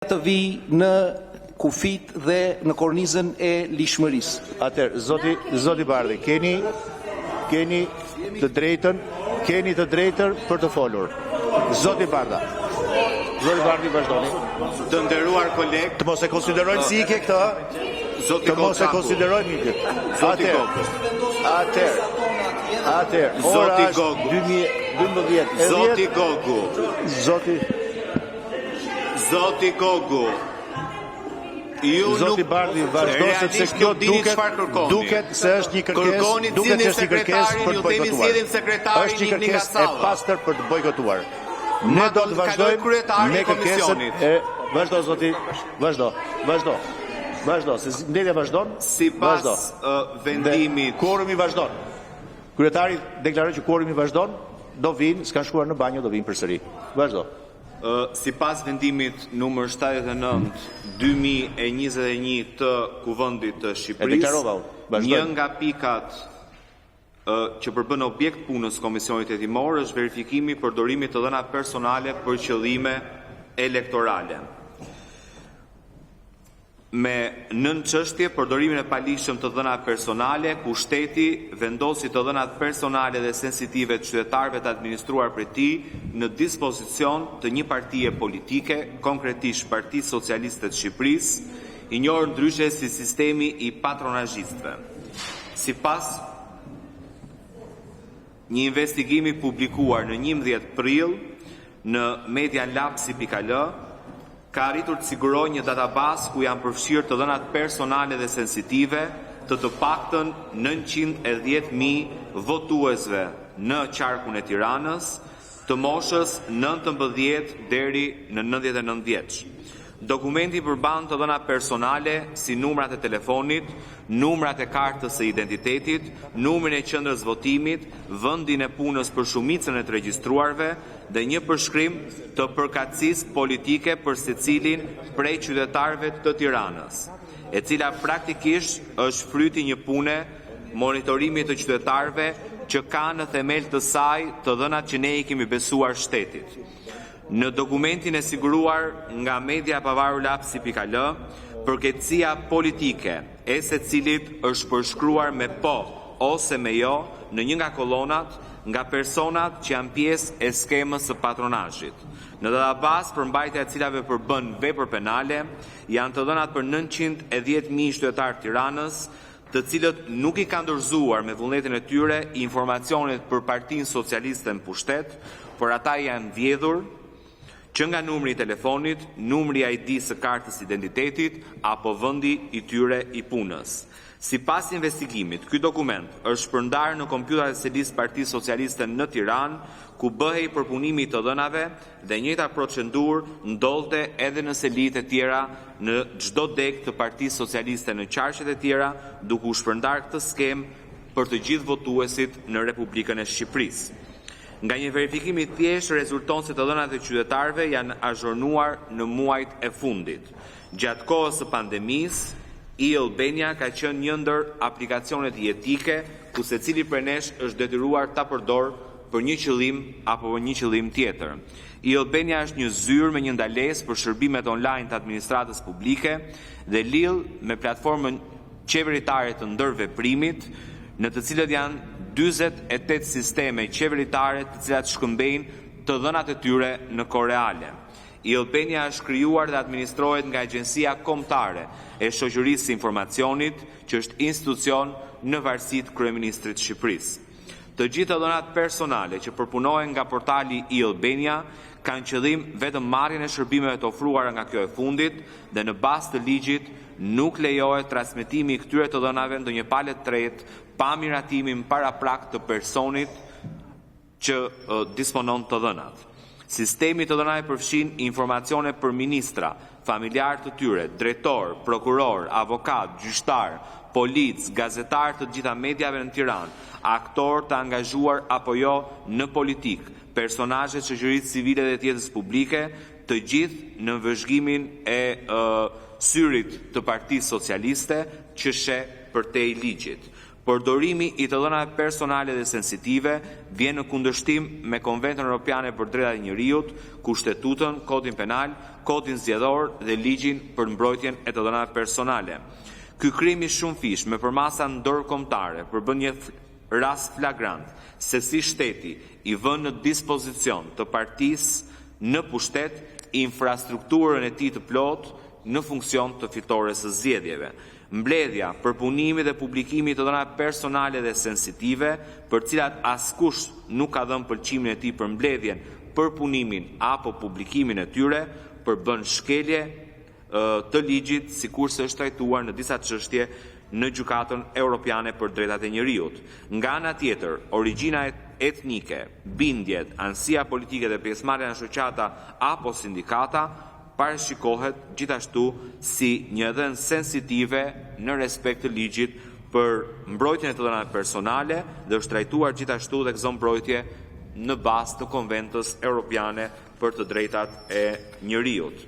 të vi në kufit dhe në kornizën e lishmërisë. Atëherë, zoti Bardhi, keni të drejtën për të folur. Zoti Bardha. Zoti Bardhi, vazhdoni. Të nderuar koleg, Të mos e konsiderojmë si ikje këtë. zoti Të mos e Kokaku. konsiderojmë ikje. Zoti Koku. Atëherë, ora Zoti është Gogu. 2012. Zoti Koku. Zoti Koku. Ju Zoti nuk Bardhi, vazhdo sepse realisht kjo nuk dini çfarë kërkoni. duket se është një kërkesë, Kërkoni duket cilin se është një kërkesë sekretarin, për ju të themi bojkotuar. cilin sekretarin, Është një ikni nga kërkesë e salla. pastër për të bojkotuar. Ne Ma do do të të kaloj vazhdojmë kryetari me i kërkesën komisionit. e vazhdo zoti, vazhdo, se mbledhja vazhdon. Sipas vazhdo. vendimit, Quorumi vazhdon. Kryetari deklaroi që quorumi vazhdon, do vinë, s'kan shkuar në banjo, do vinë përsëri. Vazhdo. sipas vendimit numër 79 2021 të Kuvendit të Shqipërisë, deklarova unë. Vazhdojmë. një nga pikat që përbën objekt punës Komisionit Hetimor është verifikimi i përdorimit të dhëna personale për qëllime elektorale. Me nën çështje përdorimin e palishëm të dhënave personale, ku shteti vendosi të dhënat personale dhe sensitive të qytetarëve të administruar prej tij në dispozicion të një partie politike, konkretisht Partisë Socialiste të Shqipërisë, i njohur ndryshe si sistemi i patronazhistëve. Sipas një investigimi publikuar në 11 prill në medialapsi.al, ka arritur të sigurojë një databasë ku janë përfshirë të dhënat personale dhe sensitive të paktën 910.000 votuesve në qarkun e Tiranës, të moshës 19 deri në 99 vjeç. Dokumenti përban të dhëna personale si numrat e telefonit, numrat e kartës së identitetit, numrin e qendrës votimit, vendin e punës për shumicën e të regjistruarve dhe një përshkrim të përkatësisë politike për secilin prej qytetarëve të Tiranës, e cila praktikisht është fryti një pune monitorimi të qytetarëve që ka në themel të saj të dhënat që ne i kemi besuar shtetit. Në dokumentin e siguruar nga media pavarur lapsi.al, përkatësia politike e secilit është përshkruar me po ose me jo në një nga kolonat nga personat që janë pjesë e skemës së patronazhit. Në databasë përmbajtja e cilave përbën vepër penale janë të dhënat për 910.000 qytetarë të Tiranës, të cilët nuk i kanë dorëzuar me vullnetin e tyre informacionet për Partinë Socialiste në pushtet, por ata janë vjedhur që nga numri i telefonit, numri ID së kartës identitetit apo vendi i tyre i punës. Sipas investigimit, ky dokument është shpërndarë në kompjuterat e selisë Partisë Socialiste në Tiranë, ku bëhej përpunimi i të dhënave dhe njëjta procedurë ndodhte edhe në selitë e tjera në çdo deg të Partisë Socialiste në qarqet e tjera, duke u shpërndarë këtë skemë për të gjithë votuesit në Republikën e Shqipërisë. Nga një verifikim i thjeshtë rezulton se të dhënat e qytetarëve janë azhurnuar në muajt e fundit. Gjatë kohës së pandemisë, e-Albania ka qenë një ndër aplikacionet jetike ku secili prej nesh është detyruar ta përdor për një qëllim apo për një qëllim tjetër. E-Albania është një zyrë me një ndalesë për shërbimet online të administratës publike dhe lidh me platformën qeveritare të ndërveprimit, në të cilët janë 48 sisteme qeveritare të cilat shkëmbejnë të dhënat e tyre në kohë reale. e-Albania është krijuar dhe administrohet nga Agjencia Kombëtare e Shoqërisë së Informacionit, që është institucion në varësitë të Kryeministrit të Shqipërisë. Të gjitha dhënat personale që përpunohen nga portali e-Albania kanë qëllim vetëm marrjen e shërbimeve të ofruara nga kjo e fundit dhe në bazë të ligjit nuk lejohet transmetimi i këtyre të dhënave në ndonjë palë tretë pa miratimin paraprak të personit që disponon të dhënat. Sistemi të dhënave përfshin informacione për ministra, familjarë të tyre, drejtor, prokuror, avokat, gjyqtar, polic, gazetar të gjitha mediave në Tiranë, aktor të angazhuar apo jo në politik, personazhe të shoqërisë civile dhe tjetës publike, të gjithë në vëzhgimin e syrit të Partisë Socialiste që sheh përtej ligjit. Përdorimi i të dhënave personale dhe sensitive vjen në kundërshtim me Konventin Evropiane për Drejtat e Njerëzit, Kushtetutën, Kodin Penal, Kodin Zgjedhor dhe Ligjin për mbrojtjen e të dhënave personale. Ky krim i shumëfish me përmasa ndërkombëtare përbën një rast flagrant se si shteti i vën në dispozicion të partisë në pushtet infrastrukturën e tij të plotë në funksion të fitores së zgjedhjeve. Mbledhja, përpunimi dhe publikimi të dhënave personale dhe sensitive, për cilat askush nuk ka dhënë pëlqimin e tij për mbledhjen, përpunimin apo publikimin e tyre, përbën shkelje të ligjit, sikurse është trajtuar në disa çështje në Gjykatën Evropiane për Drejtat e Njerëzit. Nga ana tjetër, origjina etnike, bindjet, anësia politike dhe pjesëmarrja në shoqata apo sindikata parashikohet gjithashtu si një dhënë sensitive në respekt të ligjit për mbrojtjen e të dhënave personale dhe është trajtuar gjithashtu dhe gëzon mbrojtje në bazë të Konventës Evropiane për të Drejtat e Njerëzit.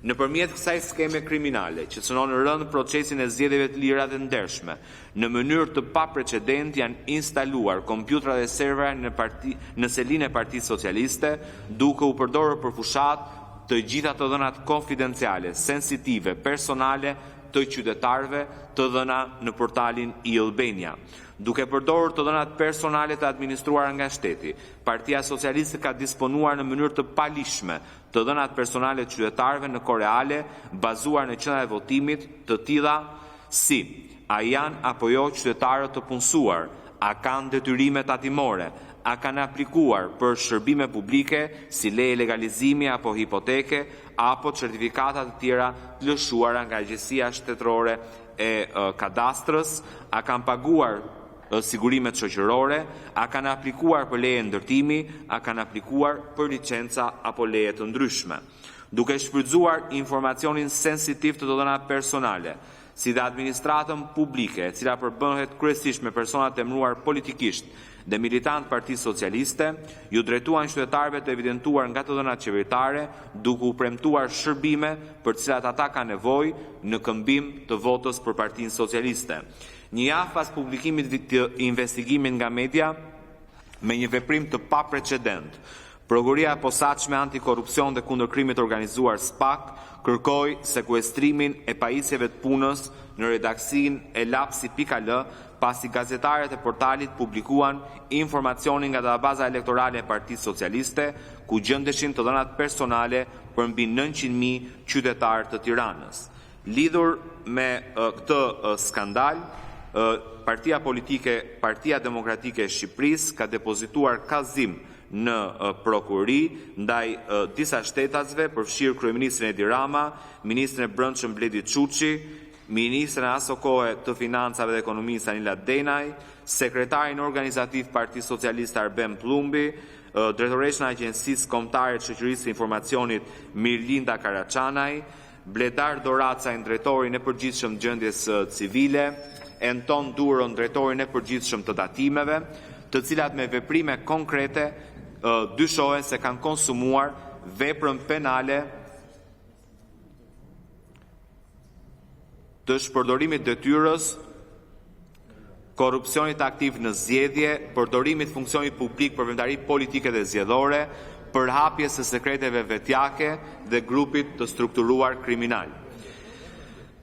Nëpërmjet kësaj skeme kriminale që cënon rënd procesin e zgjedhjeve të lira dhe ndershme, në mënyrë të paprecedent janë instaluar kompjutra dhe servera në selinë e Partisë Socialiste, duke u përdorur për fushat të gjitha të dhënat konfidenciale, sensitive, personale të qytetarëve të dhëna në portalin e-Albania. Duke përdorur të dhënat personale të administruara nga shteti, Partia Socialiste ka disponuar në mënyrë të palishme të dhënat personale të qytetarëve në kohë reale, bazuar në qendrat e votimit, të tilla si a janë apo jo qytetarë të punësuar, a kanë detyrime tatimore, a kanë aplikuar për shërbime publike si leje legalizimi apo hipoteke, apo certifikata të tjera të lëshuara nga Agjencia Shtetërore e Kadastrës, a kanë paguar sigurimet shoqërore, a kanë aplikuar për leje ndërtimi, a kanë aplikuar për licenca apo leje të ndryshme. Duke shfrytzuar informacionin sensitiv të dhënave personale, si dhe administratën publike, e cila përbëhet kryesisht me persona të emëruar politikisht dhe militant Partisë Socialiste, ju drejtuan qytetarëve të evidentuar nga të dhënat qeveritare, duke u premtuar shërbime për cilat ata kanë nevojë në këmbim të votës për Partinë Socialiste. Një javë pas publikimit të investigimit nga media, me një veprim të paprecedent, Prokuria e Posaçme Antikorrupsion dhe Kundër Krimit Organizuar SPAK kërkoi sekuestrimin e pajisjeve të punës në redaksinë e lapsi.al, pasi gazetarët e portalit publikuan informacionin nga databaza elektorale e Partisë Socialiste, ku gjendeshin të dhënat personale për mbi 900.000 qytetarë të Tiranës. Lidhur me këtë skandal, Partia Politike, Partia Demokratike e Shqipërisë ka depozituar kallëzim në prokurori ndaj disa shtetasve, përfshirë kryeministrin Edi Rama, ministrin e Brendshëm Bledi Çuçi, ministrin e aso kohe të Financave dhe Ekonomisë Anila Denaj, sekretarin organizativ Partisë Socialiste Arben Plumbi, drejtoreshën e Agjencisë Kombëtare të Shoqërisë së Informacionit Mirlinda Karaçanaj, Bledar Doracaj, drejtorin e përgjithshëm të gjendjes civile, Anton Duron, drejtorin e përgjithshëm të datimeve, të cilat me veprime konkrete dyshohen se kanë konsumuar veprën penale të shpërdorimit detyrës, korrupsionit aktiv në zgjedhje, përdorimit funksionit publik për vendari politike dhe zgjedhore, përhapjes së sekreteve vetjake dhe grupit të strukturuar kriminal.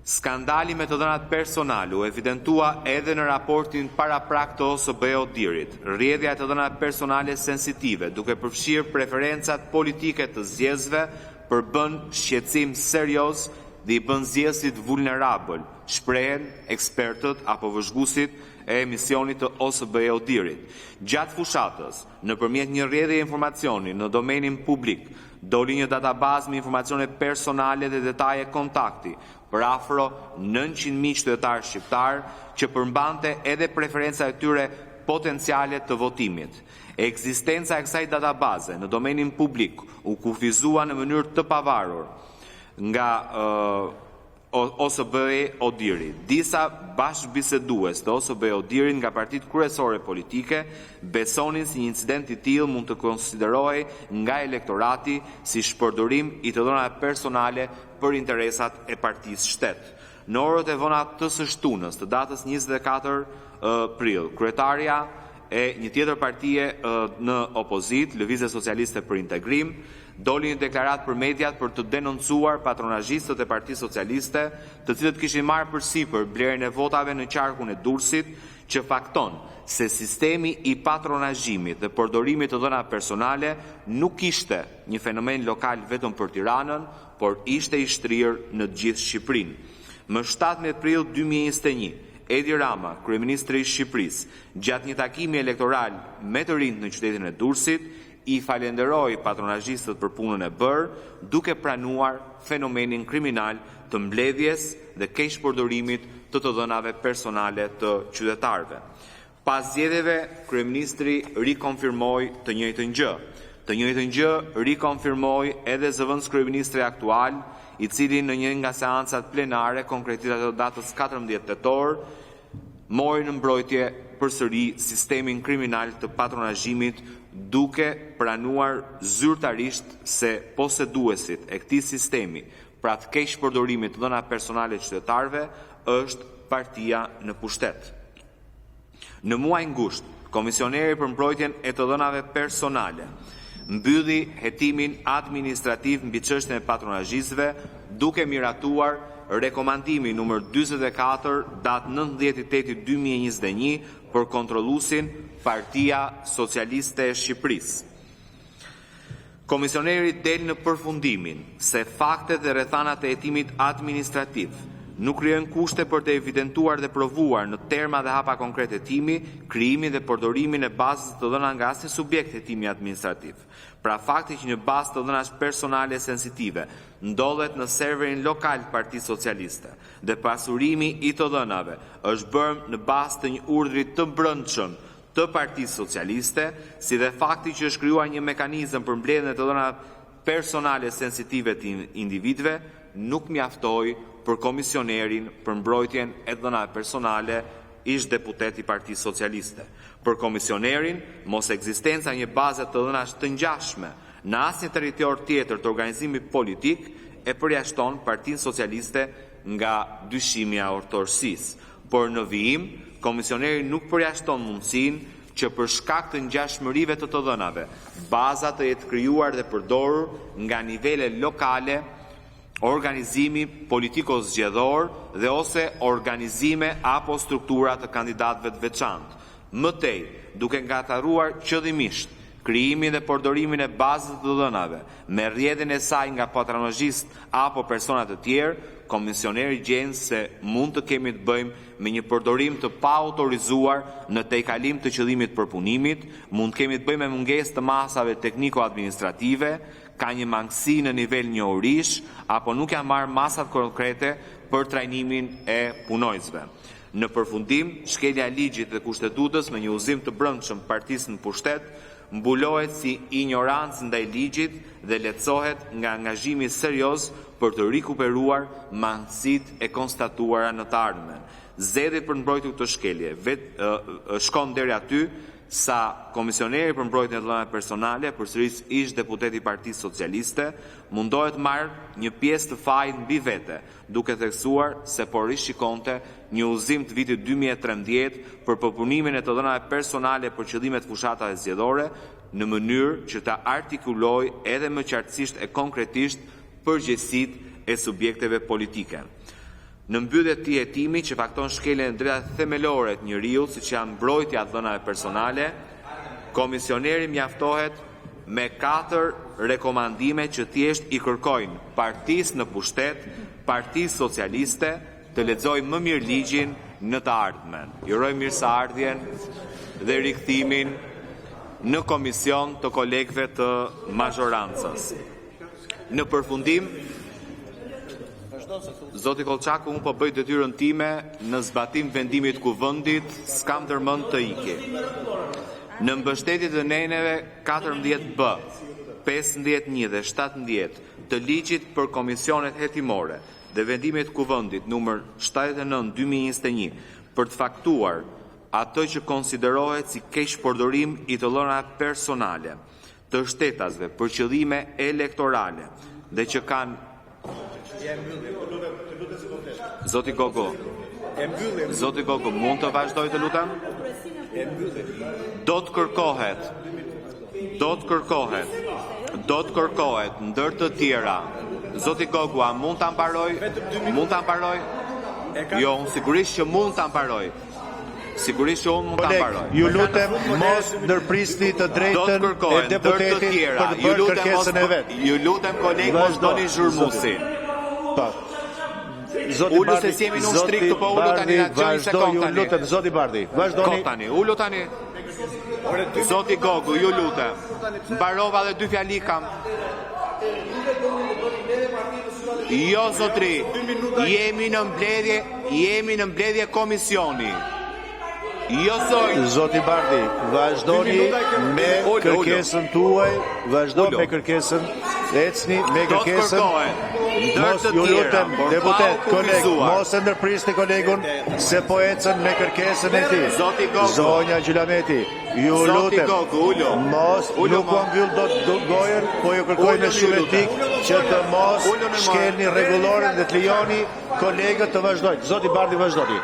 Skandali me të dhënat personale u evidentua edhe në raportin paraprak të OSBE-Odirit, rrjedhja e të dhënat personale sensitive, duke përfshirë preferencat politike të zgjedhësve, përbën shqetësim serioz dhe i bën zgjedhësit vulnerabël, shprehen ekspertët apo vëzhguesit e emisionit të OSBE-Odirit. Gjatë fushatës, nëpërmjet një rrjedhje informacioni në domenin publik, doli një databazë me informacione personale dhe detaje kontakti për afro 900.000 qytetarë shqiptar që përmbante edhe preferencat e tyre potenciale të votimit. Ekzistenca e kësaj databaze në domenin publik u kufizua në mënyrë të pavarur nga OSBE-Odiri. Disa bashkëbisedues të OSBE-Odirit nga partitë kryesore politike besonin se një incident i tillë mund të konsiderohej nga elektorati si shpërdorim i të dhënave personale për interesat e partisë shtet. në orët e vëna të së shtunës të datës 24 prill, kryetarja e një tjetër partie në opozit, Lëvizje Socialiste për Integrim, doli një deklarat për mediat për të denoncuar patronazhistët e Partisë Socialiste, të cilët kishin marrë përsipër blerjen e votave në qarkun e Durrësit, që fakton se sistemi i patronazhimit dhe përdorimit të dhënave personale nuk ishte një fenomen lokal vetëm për Tiranën, por ishte i shtrirë në të gjithë Shqipërinë. Më 17 prill 2021, Edi Rama, kryeministri i Shqipërisë, gjatë një takimi elektoral me të rinjt në qytetin e Durrësit, i falenderoi patronazhistët për punën e bërë, duke pranuar fenomenin kriminal të mbledhjes dhe keqpërdorimit të dhënave personale të qytetarëve. Pas zgjedhjeve, kryeministri rikonfirmoi të njëjtën gjë. Të njëjtën gjë rikonfirmoi edhe zëvendës kryeministri aktual, i cili në një nga seancat plenare, konkretisht ato datës 14 tetor, mori në mbrojtje përsëri sistemin kriminal të patronazhimit, duke pranuar zyrtarisht se poseduesit e këtij sistemi, pra të keqpërdorimit të dhënave personale të qytetarëve, është partia në pushtet. Në muaj ngusht, Komisioneri për mbrojtjen e të dhënave personale mbylli hetimin administrativ mbi çështjen e patronazhistëve, duke miratuar rekomandimin numër 44 datë 19/8/2021 për kontrolluesin Partia Socialiste e Shqipërisë. Komisioneri del në përfundimin se faktet dhe rrethanat e hetimit administrativ nuk krijojnë kushte për të evidentuar dhe provuar në terma dhe hapa konkret hetimi, krijimin dhe përdorimin e bazës të dhëna nga asnjë subjekt hetimi administrativ. Pra fakti që një bazë të dhënash personale sensitive ndodhet në serverin lokal të Partisë Socialiste dhe pasurimi i të dhënave është bërë në bazë të një urdhri të brendshëm të Partisë Socialiste, si dhe fakti që është krijuar një mekanizëm për mbledhjen e të dhënave personale sensitive të individëve, nuk mjaftoi për komisionerin për mbrojtjen e dhënave personale ish deputet i Partisë Socialiste. Për komisionerin, mos ekzistenca një baze të dhënash të ngjashme në asnjë territor tjetër të organizimit politik e përjashton Partinë Socialiste nga dyshimi i autorësisë. Por në vijim, komisioneri nuk përjashton mundësinë që për shkak të ngjashmërive të të dhënave, baza të jetë krijuar dhe përdorur nga nivele lokale, organizimi politiko-zgjedhor dhe ose organizime apo struktura të kandidatëve të veçantë. Mëtej, duke ngataruar qëllimisht krijimin dhe përdorimin e bazës të dhënave me rrjedhjen e saj nga patronazhist apo persona të tjerë, komisioneri gjen se mund të kemi të bëjmë me një përdorim të paautorizuar në tejkalim të qëllimit përpunimit, mund të kemi të bëjmë me mungesë të masave tekniko-administrative, ka një mangësi në nivel njohurish, apo nuk janë marrë masat konkrete për trajnimin e punojësve. Në përfundim, shkelja e ligjit dhe kushtetutës me një uzim të brendshëm partisë në pushtet, mbulohet si ignorancë ndaj ligjit dhe lehtësohet nga angazhimi serioz për të rikuperuar mangësitë e konstatuara në të ardhmen. Zgjedhjet për mbrojtje këtë shkelje shkon deri aty sa komisioneri për mbrojtjen e dhënave personale, përsëris ish deputet i Partisë Socialiste, mundohet marrë një pjesë të fajit mbi vete, duke theksuar se po rishikonte një udhëzim të vitit 2013 për përpunimin e të dhënave personale për qëllime të fushatave zgjedhore, në mënyrë që ta artikulojë edhe më qartësisht e konkretisht përgjegjësitë e subjekteve politike. Në mbyllje të hetimi që fakton shkeljen e drejtave themelore të njeriu, siç janë mbrojtja e dhënave personale, komisioneri mjaftohet me 4 rekomandime që thjesht i kërkojnë partisë në pushtet, Partisë Socialiste, të lexojë më mirë ligjin në të ardhmen. Uroj mirëseardhjen dhe rikthimin në komision të kolegëve të mazhorancës. Në përfundim, Zoti Kolçaku, unë po bëj detyrën time në zbatim vendimit kuvendit, s'kam ndërmend të iki. Në mbështetje të neneve 14B, 15.1 dhe 17 të ligjit për komisionet hetimore dhe vendimit kuvendit numër 79/2021 për të faktuar atë që konsiderohet si keqpërdorim i të dhënave personale të shtetasve për qëllime elektorale dhe që kanë Zoti Gogo. Zoti Gogo, mund të vazhdoj të lutem? Do të kërkohet ndër të tjera. Zoti Gogo, a mund ta mbaroj? Mund ta mbaroj? Jo, unë sigurisht që mund ta mbaroj. Sigurisht që unë mund ta mbaroj. Ju lutem mos ndërprisni të drejtën e deputetit për të bërë kërkesën e vet. Ju lutem kolegë mos doni zhurmusin. Po. Ullu se si jemi në ushtrik të po ullu tani në gjojnë se kom tani. Ju lutem, Zoti Bardhi, vazhdoni. Kom tani, ullu tani. Zoti Gogu, ju lutem. Mbarova dhe 2 fjali kam. Jo, zotri, jemi në mbledhje komisioni. Jo, soj. Zoti Bardhi, vazhdoni me kërkesën tuaj, vazhdoni me kërkesën, ecni me kërkesën. Mos ju lutem, deputet, koleg, mos e ndërprisni kolegun, se po ecën me kërkesën e tij. Zonja Gjulameti, ju lutem, mos nuk u mbyll dot gojën, po ju kërkoj me shumë etik që të mos shkelni rregulloren dhe të lejoni kolegët të vazhdojnë. Zoti Bardhi, vazhdoni.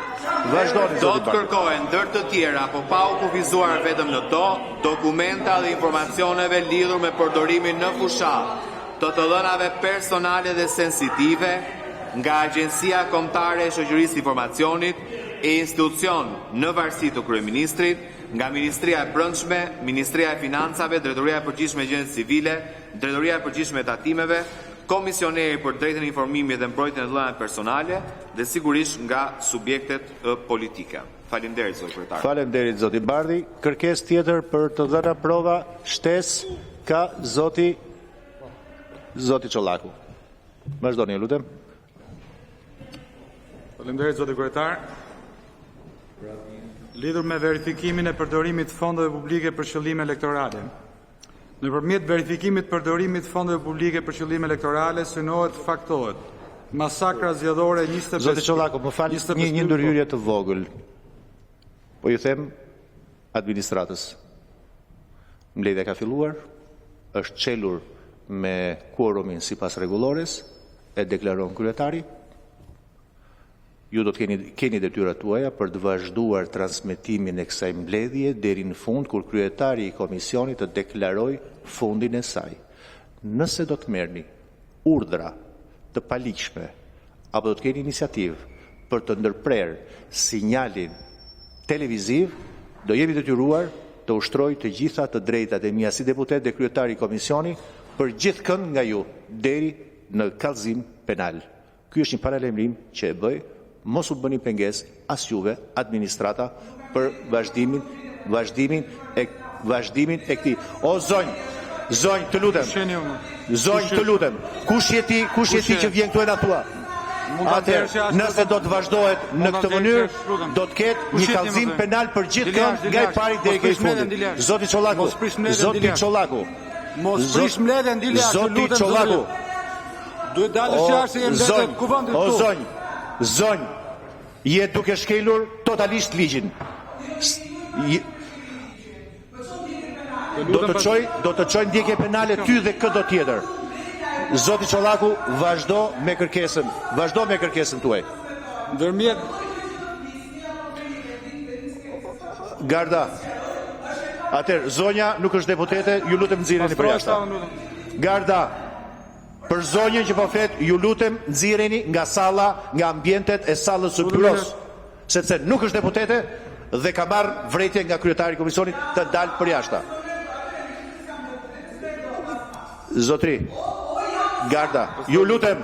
Vazhdoni, Do Zoti të Bardhi. kërkohen ndër të tjera, po pa u kufizuar vetëm në to, dokumenta dhe informacioneve lidhur me përdorimin në fushat të dhënave personale dhe sensitive nga Agjencia Kombëtare e Shoqërisë Informacionit e institucion në varësi të kryeministrit, nga Ministria e Brendshme, Ministria e Financave, Drejtoria e Përgjithshme e Gjendjes Civile, Drejtoria e Përgjithshme e Tatimeve, Komisioneri për drejtën e informimit dhe mbrojtjen e dhënave personale dhe sigurisht nga subjektet politike. Faleminderit zoti kryetar. Faleminderit Zoti Bardhi. Kërkesë tjetër për të dhëna prova shtesë ka Zoti Çollaku. Vazhdoni, ju lutem. Faleminderit zoti kryetar. Lidhur me verifikimin e përdorimit të fondeve publike për qëllime elektorale. Nëpërmjet verifikimit përdorimit të fondeve publike për qëllime elektorale, synohet faktohet masakra zgjedhore 25. Zoti Çollaku, më fal, një ndërhyrje të vogël. Po ju them administratës. Mbledhja ka filluar, është çelur me quorumin sipas rregullores, e deklaron kryetari. Ju do të keni detyrat tuaja për të vazhduar transmetimin e kësaj mbledhje deri në fund, kur kryetari i komisionit të deklaroj fundin e saj. Nëse do të merrni urdhra të paligjshme apo do të keni iniciativë për të ndërprerë sinjalin televiziv, do jemi detyruar të ushtroj të gjitha të drejtat e mia si deputet dhe kryetari i komisioni për gjithkënd nga ju deri në kallëzim penal. Ky është një paralajmërim që e bëj, mos u bëni pengesë as juve administrata për vazhdimin e këtij. O zonj, të lutem. Zonj, të lutem. Kush je ti që vjen këtu e na thua? Atëherë, nëse do të vazhdohet në këtë mënyrë, do të ketë një kallëzim penal për gjithkënd nga i pari deri i fundit. Zoti Çollaku. Mos prish mbledhjen dilja, Zoti Çollaku. Duhet dalësh jashtë e mbledhjet kuvendit O këtu. zonj, je duke shkelur totalisht ligjin. Do të çoj ndjekje penale ty dhe këto tjetër. Zoti Çollaku, vazhdo me kërkesën tuaj. Ndërmjet Garda. Atëherë, zonja nuk është deputete, ju lutem nxirreni për jashtë. Garda, për zonjën që po flet, ju lutem nxirreni nga salla, nga ambientet e sallës së byros, sepse nuk është deputete dhe ka marrë vretje nga kryetari i komisionit të dalë për jashtë. Zotri, Garda, ju lutem.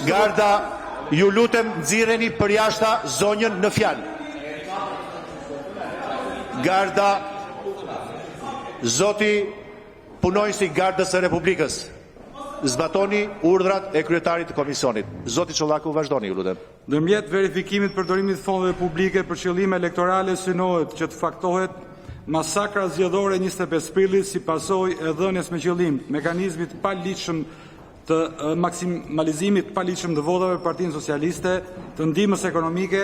Garda, ju lutem nxirreni për jashtë zonjën në fjalë. Garda, zoti punojësi Gardës së Republikës, zbatoni urdhrat e kryetarit të komisionit. Zoti Çollaku, vazhdoni, ju lutem. Ndërmjet verifikimit përdorimit të fondeve publike për qëllime elektorale, synohet që të faktohet masakra zgjedhore 25 prillit si pasojë e dhënies me qëllim mekanizmit paligjshëm të maksimalizimit paligjshëm të votave për Partinë Socialiste, të ndihmës ekonomike,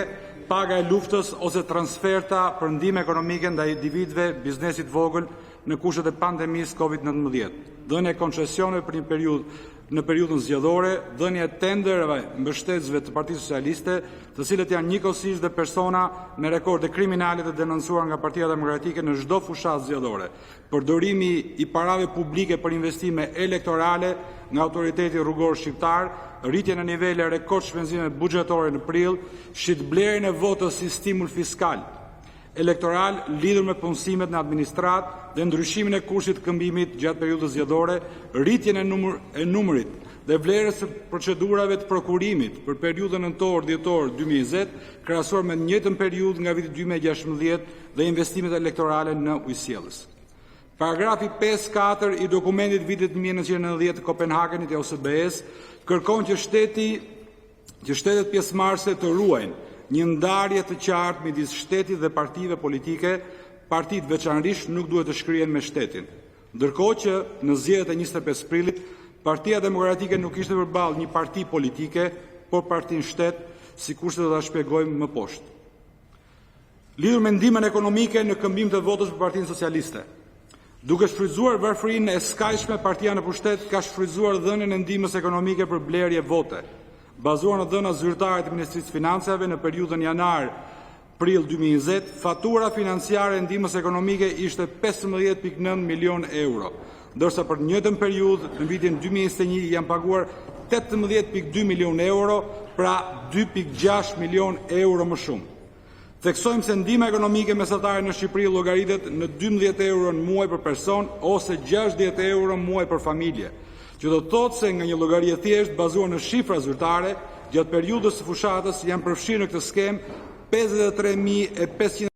paga e luftës ose transferta për ndihmë ekonomike ndaj individëve, biznesit vogël në kushtet e pandemisë COVID-19. Dhënia e koncesioneve për një periudhë në periudhën zgjedhore, dhënia e tenderave mbështetësve të Partisë Socialiste, të cilët janë njëkohësisht dhe persona me rekorde kriminale të denoncuar nga Partia Demokratike në çdo fushatë zgjedhore, përdorimi i parave publike për investime elektorale nga autoriteti rrugor shqiptar, rritje në nivele rekord shpenzime buxhetore në prill, shitblerjen e votës si stimul fiskal elektoral lidhur me punësimet në administratë dhe ndryshimin e kushtit të këmbimit gjatë periudhës zgjedhore, rritjen e numrit dhe vlerës së procedurave të prokurimit për periudhën nëntor-dhjetor 2020, krahasuar me njëjtën periudhë nga viti 2016 dhe investimet elektorale në ujësjellës. Paragrafi 5.4 i dokumentit vitit 1990 të Kopenhagenit e OSBE-s kërkon që shtetet pjesëmarrëse të ruajnë një ndarje të qartë midis shtetit dhe partive politike, partitë veçanërisht nuk duhet të shkrihen me shtetin. Ndërkohë që në zgjedhjet e 25 prillit, Partia Demokratike nuk ishte përballë një parti politike, por partinë shtet, sikur se do ta shpjegojmë më poshtë. Lidhur me ndihmën ekonomike në këmbim të votës për Partinë Socialiste. Duke shfrytzuar varfërinë e skajshme, partia në pushtet ka shfrytzuar dhënien e ndihmës ekonomike për blerje vote, bazuar në dhëna zyrtare të Ministrisë Financave në periudhën janar-prill 2020, fatura financiare e ndihmës ekonomike ishte 15.9 milion euro, ndërsa për njëjtën periudhë në vitin 2021 janë paguar 18.2 milion euro, pra 2.6 milion euro më shumë. Theksojmë se ndihma ekonomike mesatare në Shqipëri llogaritet në 12 euro në muaj për person ose 60 euro në muaj për familje, që do të thotë se nga një llogari e thjeshtë bazuar në shifra zyrtare, gjatë periudhës së fushatës janë përfshirë në këtë skemë 53.500